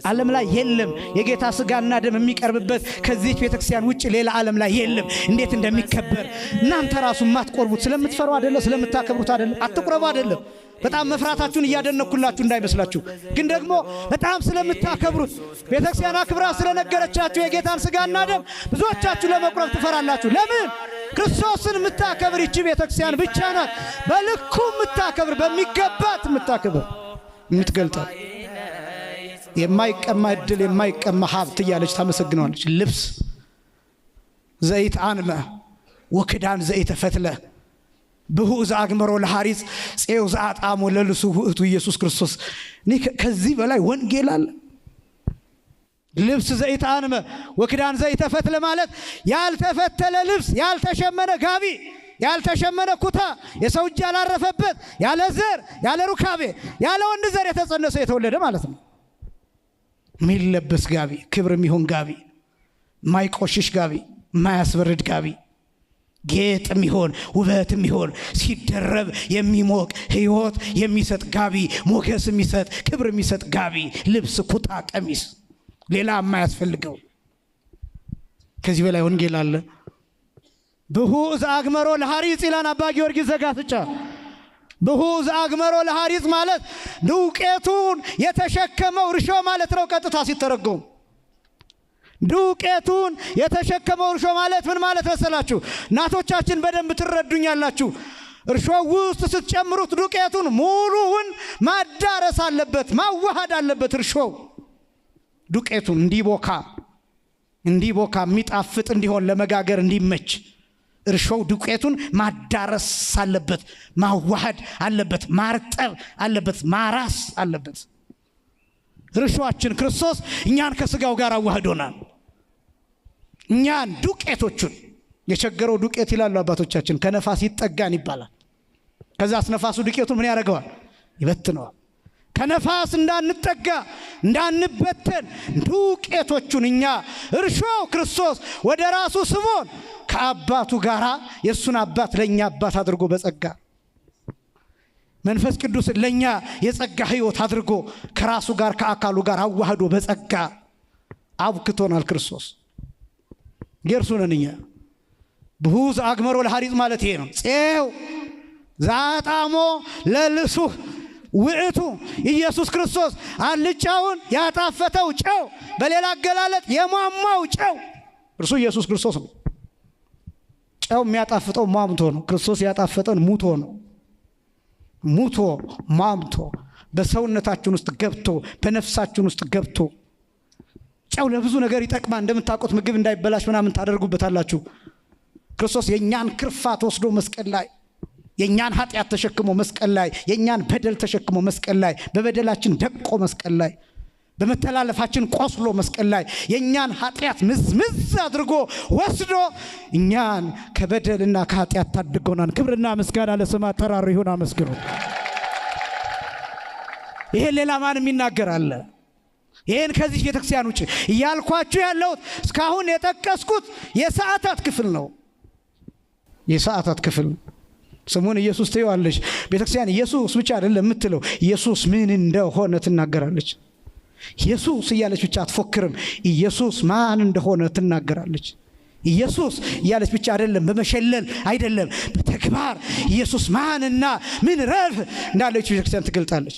ዓለም ላይ የለም። የጌታ ስጋና ደም የሚቀርብበት ከዚህ ቤተክርስቲያን ውጪ ሌላ ዓለም ላይ የለም። እንዴት እንደሚከበር እናንተ ራሱ ማትቆርቡት ስለምትፈሩ አይደለም፣ ስለምታከብሩት አይደለም። አትቆርቡ አይደለም። በጣም መፍራታችሁን እያደነኩላችሁ እንዳይመስላችሁ፣ ግን ደግሞ በጣም ስለምታከብሩት ቤተክርስቲያን አክብራ ስለነገረቻችሁ የጌታን ስጋና ደም ብዙዎቻችሁ ለመቁረብ ትፈራላችሁ። ለምን? ክርስቶስን የምታከብር ይቺ ቤተክርስቲያን ብቻ ናት። በልኩ የምታከብር፣ በሚገባት የምታከብር፣ የምትገልጣ የማይቀማ እድል የማይቀማ ሀብት እያለች ታመሰግነዋለች። ልብስ ዘይት አንመ ወክዳን ዘይተ ፈትለ ብሁዝ አግመሮ ለሐሪጽ ጼው ዘአጣሞ ለልሱ ውእቱ ኢየሱስ ክርስቶስ። ከዚህ በላይ ወንጌል አለ? ልብስ ዘይት አንመ ወክዳን ዘይተ ፈትለ ማለት ያልተፈተለ ልብስ፣ ያልተሸመነ ጋቢ፣ ያልተሸመነ ኩታ፣ የሰው እጅ ያላረፈበት፣ ያለ ዘር ያለ ሩካቤ ያለ ወንድ ዘር የተጸነሰ የተወለደ ማለት ነው። ሚለበስ ጋቢ፣ ክብር የሚሆን ጋቢ፣ ማይቆሽሽ ጋቢ፣ ማያስበርድ ጋቢ፣ ጌጥ የሚሆን ውበት የሚሆን ሲደረብ የሚሞቅ ህይወት የሚሰጥ ጋቢ፣ ሞገስ የሚሰጥ ክብር የሚሰጥ ጋቢ፣ ልብስ፣ ኩታ፣ ቀሚስ፣ ሌላ የማያስፈልገው። ከዚህ በላይ ወንጌል አለ? ብሁዝ አግመሮ ለሐሪጽ ይላል አባ ጊዮርጊስ ዘጋስጫ። ብሁዝ አግመሮ ለሐሪጽ ማለት ዱቄቱን የተሸከመው እርሾ ማለት ነው። ቀጥታ ሲተረጎም ዱቄቱን የተሸከመው እርሾ ማለት ምን ማለት መሰላችሁ? እናቶቻችን በደንብ ትረዱኛላችሁ። እርሾ ውስጥ ስትጨምሩት ዱቄቱን ሙሉውን ማዳረስ አለበት፣ ማዋሃድ አለበት። እርሾ ዱቄቱን እንዲቦካ የሚጣፍጥ እንዲሆን ለመጋገር እንዲመች እርሾው ዱቄቱን ማዳረስ አለበት፣ ማዋሃድ አለበት፣ ማርጠብ አለበት፣ ማራስ አለበት። እርሾአችን ክርስቶስ እኛን ከስጋው ጋር አዋህዶናል። እኛን ዱቄቶቹን የቸገረው ዱቄት ይላሉ አባቶቻችን ከነፋስ ይጠጋን ይባላል። ከዛስ ነፋሱ ዱቄቱን ምን ያደርገዋል? ይበትነዋል። ከነፋስ እንዳንጠጋ እንዳንበተን ዱቄቶቹን እኛ እርሾው ክርስቶስ ወደ ራሱ ስቦን ከአባቱ ጋራ የሱን አባት ለኛ አባት አድርጎ በጸጋ መንፈስ ቅዱስ ለኛ የጸጋ ህይወት አድርጎ ከራሱ ጋር ከአካሉ ጋር አዋህዶ በጸጋ አብክቶናል። ክርስቶስ ገርሱነኛ ብሁዝ አግመሮ ለሐሪጽ ማለት ይሄ ነው። ጼው ዛጣሞ ለልሱ ውእቱ ኢየሱስ ክርስቶስ አልጫውን ያጣፈተው ጨው፣ በሌላ አገላለጥ የሟሟው ጨው እርሱ ኢየሱስ ክርስቶስ ነው። ጨው የሚያጣፍጠው ሟምቶ ነው። ክርስቶስ ያጣፈጠን ሙቶ ነው። ሙቶ ሟምቶ በሰውነታችን ውስጥ ገብቶ በነፍሳችን ውስጥ ገብቶ ጨው ለብዙ ነገር ይጠቅማል። እንደምታውቁት ምግብ እንዳይበላሽ ምናምን ታደርጉበታላችሁ። ክርስቶስ የኛን ክርፋት ወስዶ መስቀል ላይ የኛን ኃጢአት ተሸክሞ መስቀል ላይ የኛን በደል ተሸክሞ መስቀል ላይ በበደላችን ደቆ መስቀል ላይ በመተላለፋችን ቆስሎ መስቀል ላይ የኛን ኃጢአት ምዝምዝ አድርጎ ወስዶ እኛን ከበደልና ከኃጢአት ታድጎናል። ክብርና ምስጋና ለስሙ አጠራሩ ይሁን። አመስግኑ። ይሄ ሌላ ማንም ይናገራል? ይሄን ከዚህ ቤተክርስቲያን ውጪ እያልኳችሁ ያለው እስካሁን የጠቀስኩት የሰዓታት ክፍል ነው። የሰዓታት ክፍል ስሙን ኢየሱስ ትይዋለች ቤተክርስቲያን። ኢየሱስ ብቻ አይደለም የምትለው፣ ኢየሱስ ምን እንደሆነ ትናገራለች። ኢየሱስ እያለች ብቻ አትፎክርም። ኢየሱስ ማን እንደሆነ ትናገራለች። ኢየሱስ እያለች ብቻ አይደለም፣ በመሸለል አይደለም፣ በተግባር ኢየሱስ ማንና ምን ረፍ እንዳለች ቤተክርስቲያን ትገልጣለች።